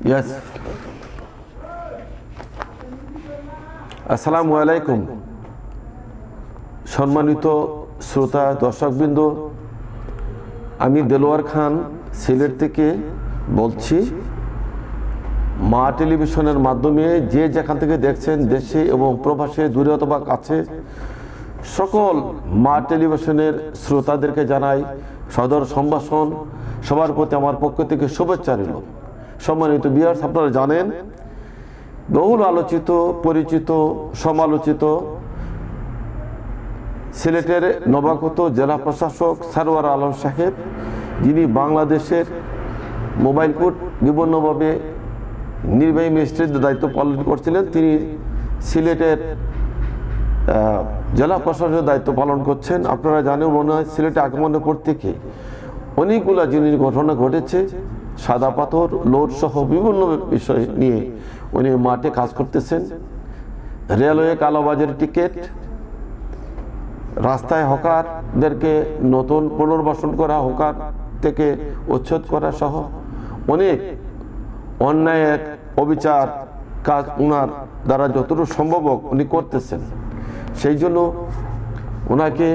Yes. আসসালামু আলাইকুম সম্মানিত শ্রোতা দর্শকবৃন্দ, আমি দেলোয়ার খান সিলেট থেকে বলছি। মা টেলিভিশনের মাধ্যমে যে যেখান থেকে দেখছেন, দেশে এবং প্রবাসে, দূরে অথবা কাছে, সকল মা টেলিভিশনের শ্রোতাদেরকে জানাই সদর সম্ভাষণ। সবার প্রতি আমার পক্ষ থেকে শুভেচ্ছা রইল। সম্মানিত ভিউয়ার্স, আপনারা জানেন বহুল আলোচিত, পরিচিত, সমালোচিত সিলেটের নবাগত জেলা প্রশাসক সারওয়ার আলম সাহেব, যিনি বাংলাদেশের মোবাইল কোর্ট বিভিন্নভাবে নির্বাহী ম্যাজিস্ট্রেটের দায়িত্ব পালন করছিলেন, তিনি সিলেটের জেলা প্রশাসকের দায়িত্ব পালন করছেন। আপনারা জানেন, মনে হয় সিলেটে আগমনের পর থেকে অনেকগুলো জিনিস ঘটনা ঘটেছে। সাদা পাথর, লোড সহ বিভিন্ন বিষয় নিয়ে উনি মাঠে কাজ করতেছেন। রেলওয়ে কালোবাজারি টিকিট, রাস্তায় হকারদেরকে নতুন পুনর্বাসন করা, হকার থেকে উচ্ছেদ করা সহ অনেক অন্যায় অবিচার কাজ ওনার দ্বারা যতটুকু সম্ভব উনি করতেছেন। সেই জন্য ওনাকে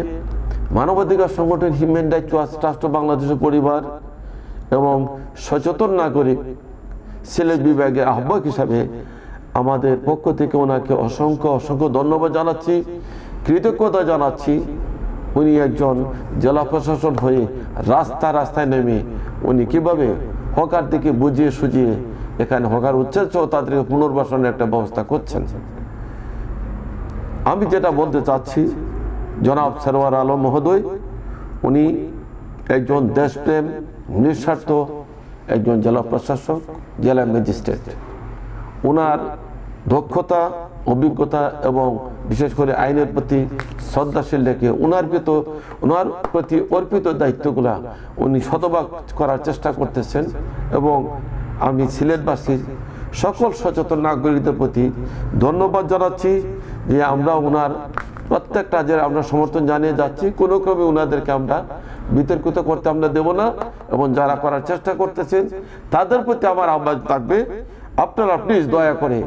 মানবাধিকার সংগঠন হিউম্যান রাইটস ওয়াচ ট্রাস্ট বাংলাদেশের পরিবার এবং সচেতন নাগরিক সিলেট বিভাগের আহ্বায়ক হিসাবে আমাদের পক্ষ থেকে ওনাকে অসংখ্য অসংখ্য ধন্যবাদ জানাচ্ছি, কৃতজ্ঞতা জানাচ্ছি। উনি একজন জেলা প্রশাসন হয়ে রাস্তায় নেমে উনি কিভাবে হকার থেকে বুঝিয়ে সুঝিয়ে এখানে হকার উচ্ছেদ সহ তাদেরকে পুনর্বাসনের একটা ব্যবস্থা করছেন। আমি যেটা বলতে চাচ্ছি, জনাব সারওয়ার আলম মহোদয় উনি একজন দেশপ্রেম, নিঃস্বার্থ একজন জেলা প্রশাসক, জেলা ম্যাজিস্ট্রেট। ওনার দক্ষতা, অভিজ্ঞতা এবং বিশেষ করে আইনের প্রতি শ্রদ্ধাশীল রেখে ওনার প্রতি অর্পিত দায়িত্বগুলা উনি শতভাগ করার চেষ্টা করতেছেন। এবং আমি সিলেটবাসীর সকল সচেতন নাগরিকদের প্রতি ধন্যবাদ জানাচ্ছি যে আমরা ওনার প্রত্যেক কাজের আমরা সমর্থন জানিয়ে যাচ্ছি। কোনো ক্রমে ওনাদেরকে আমরা বিতর্কিত করতে আমরা দেব না, এবং যারা করার চেষ্টা করতেছেন তাদের প্রতি আমার আহ্বান থাকবে, আপনারা প্লিজ দয়া করে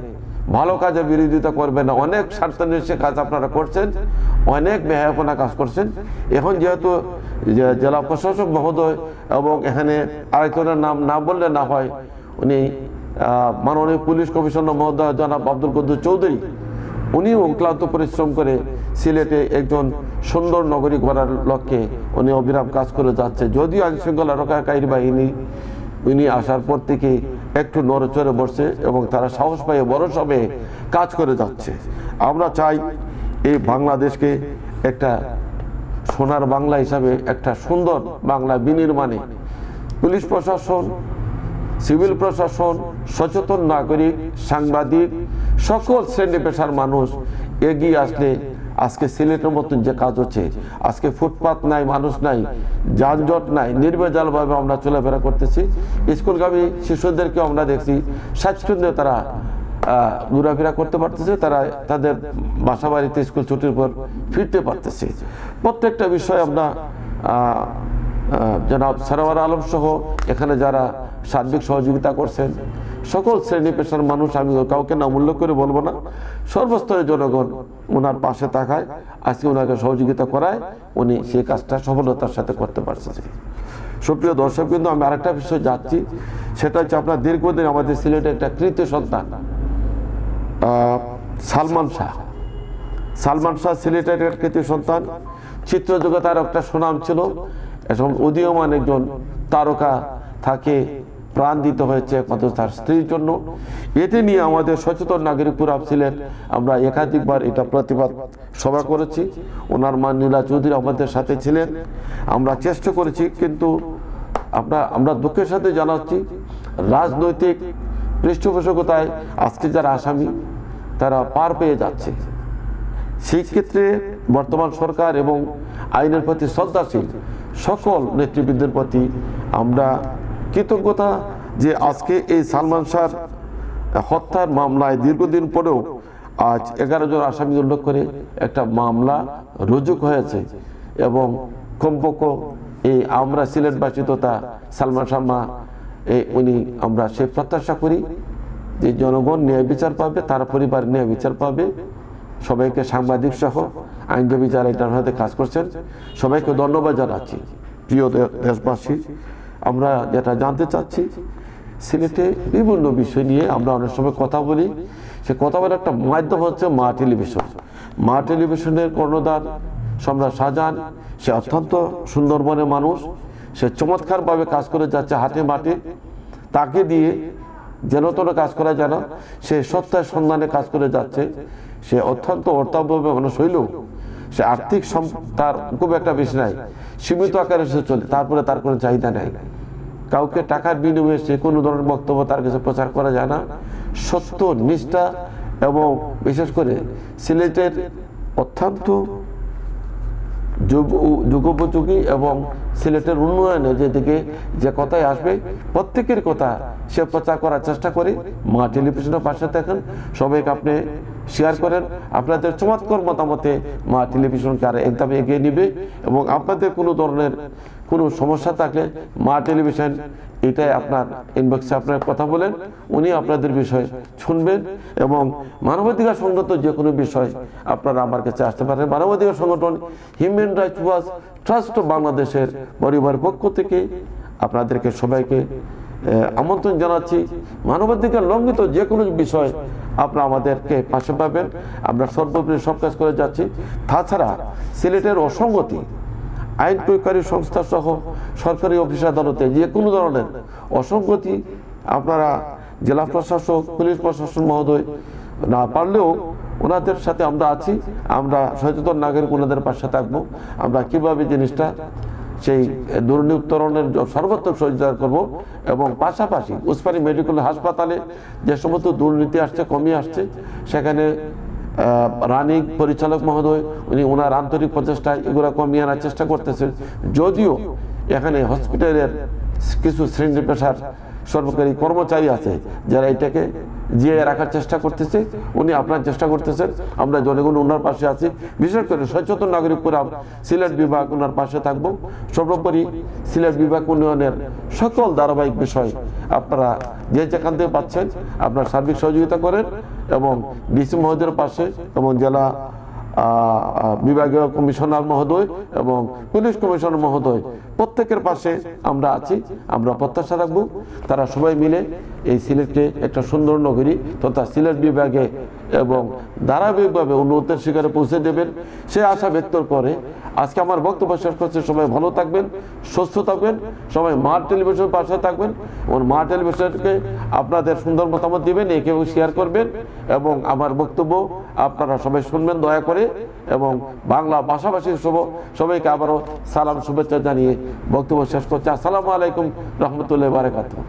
ভালো কাজের বিরোধিতা করবেন না। অনেক স্বার্থনির্ভর কাজ আপনারা করছেন, অনেক ব্যয়াপনা কাজ করছেন। এখন যেহেতু জেলা প্রশাসক মহোদয় এবং এখানে আরেকজনের নাম না বললে না হয়, উনি মাননীয় পুলিশ কমিশনার মহোদয় জনাব আব্দুল কুদ্দুস চৌধুরী, উনিও অক্লান্ত পরিশ্রম করে সিলেটে একজন সুন্দর নগরী গড়ার লক্ষ্যে উনি অবিরাম কাজ করে যাচ্ছে। যদিও আইন শৃঙ্খলা রক্ষাকারী বাহিনী উনি আসার পর থেকে একটু নড়েচড়ে বসছে এবং তারা সাহস পায়ে বড় সবে কাজ করে যাচ্ছে। আমরা চাই এই বাংলাদেশকে একটা সোনার বাংলা হিসাবে, একটা সুন্দর বাংলা বিনির্মাণে পুলিশ প্রশাসন, সিভিল প্রশাসন, সচেতন নাগরিক, সাংবাদিক, সকল শ্রেণী পেশার মানুষ এগিয়ে আসলে আজকে সিলেটের মতন যে কাজ হচ্ছে, আজকে ফুটপাত নাই, মানুষ নাই, যানজট নাই, নির্ভেজালভাবে আমরা চলাফেরা করতেছি। স্কুলগামী শিশুদেরকেও আমরা দেখছি স্বাচ্ছন্দ্যে তারা ঘোরাফেরা করতে পারতেছে, তারা তাদের বাসা বাড়িতে স্কুল ছুটির পর ফিরতে পারতেছে। প্রত্যেকটা বিষয় আমরা জনাব সারওয়ার আলম সহ এখানে যারা সার্বিক সহযোগিতা করছেন সকল শ্রেণী পেশার মানুষ, আমি কাউকে নাম উল্লেখ করে বলবো না, সর্বস্তরের জনগণ ওনার পাশে থাকায় আজকে ওনাকে সহযোগিতা করায় উনি সেই কাজটা সফলতার সাথে করতে পারছেন। সুপ্রিয় দর্শক, কিন্তু আমি আরেকটা বিষয় যাচ্ছি, সেটা হচ্ছে আপনার দীর্ঘদিন আমাদের সিলেটের একটা কৃতি সন্তান সালমান শাহ সিলেটের কৃতি সন্তান, চিত্র জগতার একটা সুনাম ছিল এবং উদীয়মান একজন তারকা, তাকে প্রাণ দিতে হয়েছে একমাত্র তার স্ত্রীর জন্য। এটি নিয়ে আমাদের সচেতন নাগরিক পুরাব সিলেট আমরা একাধিকবার এটা প্রতিবাদ সভা করেছি। ওনার মা নীলা চৌধুরী আমাদের সাথে ছিলেন, আমরা চেষ্টা করেছি, কিন্তু আমরা দুঃখের সাথে জানাচ্ছি রাজনৈতিক পৃষ্ঠপোষকতায় আজকে যারা আসামি তারা পার পেয়ে যাচ্ছে। সেই ক্ষেত্রে বর্তমান সরকার এবং আইনের প্রতি শ্রদ্ধাশীল সকল নেতৃবৃন্দের প্রতি আমরা কৃতজ্ঞতা যে আজকে এই সালমান শাহর হত্যার মামলায় দীর্ঘদিন পরেও আজ 11 জন আসামি উল্লেখ করে একটা মামলা রুজু হয়েছে এবং কমপক্ষ এই আমরা সিলেটবাসী তথা সালমান শাহ উনি আমরা সে প্রত্যাশা করি যে জনগণ ন্যায় বিচার পাবে, তার পরিবার ন্যায় বিচার পাবে। সবাইকে সাংবাদিক সহ আইনজীবী যারা এটার হাতে কাজ করছেন সবাইকে ধন্যবাদ জানাচ্ছি। প্রিয় দেশবাসী, আমরা যেটা জানতে চাচ্ছি, সিলেটে বিভিন্ন বিষয় নিয়ে আমরা অনেক সময় কথা বলি। সে কথা বলার একটা মাধ্যম হচ্ছে মা টেলিভিশন। মা টেলিভিশনের কর্ণধার সম্রাট শাহজাহান, সে অত্যন্ত সুন্দরবনের মানুষ, সে চমৎকারভাবে কাজ করে যাচ্ছে হাটে মাঠে। তাকে দিয়ে যেন তেন কাজ করা যায় না, সে সত্যের সন্ধানে কাজ করে যাচ্ছে। সে অত্যন্ত অর্থাভাবে মানুষ হইলেও সে আর্থিক তার খুব একটা বেশি নাই, সীমিত আকারে সে চলে, তারপরে তার কোনো চাহিদা নাই। কাউকে টাকার বিনিময়ে সে কোনো ধরনের বক্তব্য তার কাছে প্রচার করা যায় না। সত্য, নিষ্ঠা এবং বিশেষ করে সিলেটের অত্যন্ত যুগোপযোগী এবং সিলেটের উন্নয়নে যেদিকে যে কথাই আসবে প্রত্যেকের কথা সে প্রচার করার চেষ্টা করে। মা টেলিভিশনের পাশে থাকেন, সবাইকে আপনি শেয়ার করেন। আপনাদের চমৎকার মতামতে মা টেলিভিশনকে আর একদম এগিয়ে নিবে এবং আপনাদের কোনো ধরনের কোনো সমস্যা থাকলে মা টেলিভিশন এটাই আপনার ইনবক্সে আপনার কথা বলেন, উনি আপনাদের বিষয় শুনবেন। এবং মানবাধিকার সংগত যে কোনো বিষয় আপনারা আমার কাছে আসতে পারেন। মানবাধিকার সংগঠন হিউম্যান রাইটস ওয়াচ ট্রাস্ট বাংলাদেশের পরিবারের পক্ষ থেকে আপনাদেরকে সবাইকে আমন্ত্রণ জানাচ্ছি। মানবাধিকার লঙ্ঘিত যে কোনো বিষয় আপনারা আমাদেরকে পাশে পাবেন। আমরা সর্বোপরি সব কাজ করে যাচ্ছি। তাছাড়া সিলেটের অসঙ্গতি, আইন প্রয়োগকারী সংস্থা সহ সরকারি অফিস আদালতে যে কোনো ধরনের অসঙ্গতি আপনারা জেলা প্রশাসক, পুলিশ প্রশাসন মহোদয় না পারলেও ওনাদের সাথে আমরা আছি। আমরা সচেতন নাগরিক ওনাদের পাশে থাকবো। আমরা কীভাবে জিনিসটা সেই দুর্নীতি উত্তরণের সর্বাত্মক সহযোগিতা করব এবং পাশাপাশি উসমানী মেডিকেল হাসপাতালে যে সমস্ত দুর্নীতি আসছে, কমিয়ে আসছে, সেখানে রানিং পরিচালক মহোদয় উনি ওনার আন্তরিক প্রচেষ্টায় এগুলো কমিয়ে আনার চেষ্টা করতেছেন। যদিও এখানে হসপিটালের কিছু শ্রেণী পেশার সরকারি কর্মচারী আছে যারা এটাকে জিয়ে রাখার চেষ্টা করতেছে, উনি আপনার চেষ্টা করতেছেন। আমরা জনগণ ওনার পাশে আছি। বিশেষ করে সচেতন নাগরিক ফোরাম সিলেট বিভাগ ওনার পাশে থাকবো। সর্বোপরি সিলেট বিভাগ উন্নয়নের সকল ধারাবাহিক বিষয় আপনারা যে যেখান থেকে পাচ্ছেন আপনার সার্বিক সহযোগিতা করেন এবং ডিসি মহোদয়ের পাশে এবং জেলা বিভাগীয় কমিশনার মহোদয় এবং পুলিশ কমিশনার মহোদয় প্রত্যেকের পাশে আমরা আছি। আমরা প্রত্যাশা রাখবো তারা সবাই মিলে এই সিলেটকে একটা সুন্দর নগরী তথা সিলেট বিভাগে এবং ধারাবাহিকভাবে উন্নতির শিখরে পৌঁছে দেবেন সে আশা ব্যক্ত করে আজকে আমার বক্তব্য শেষ করছে। সবাই ভালো থাকবেন, সুস্থ থাকবেন, সবাই মা টেলিভিশনের পাশে থাকবেন এবং মা টেলিভিশনকে আপনাদের সুন্দর মতামত দিবেন, একেও শেয়ার করবেন এবং আমার বক্তব্য আপনারা সবাই শুনবেন দয়া করে। এবং বাংলা ভাষাভাষীর সবাইকে আবারও সালাম শুভেচ্ছা জানিয়ে বক্তব্য শেষ করছে। আসসালামু আলাইকুম রহমতুল্লাহি ওয়া বারাকাতুহু।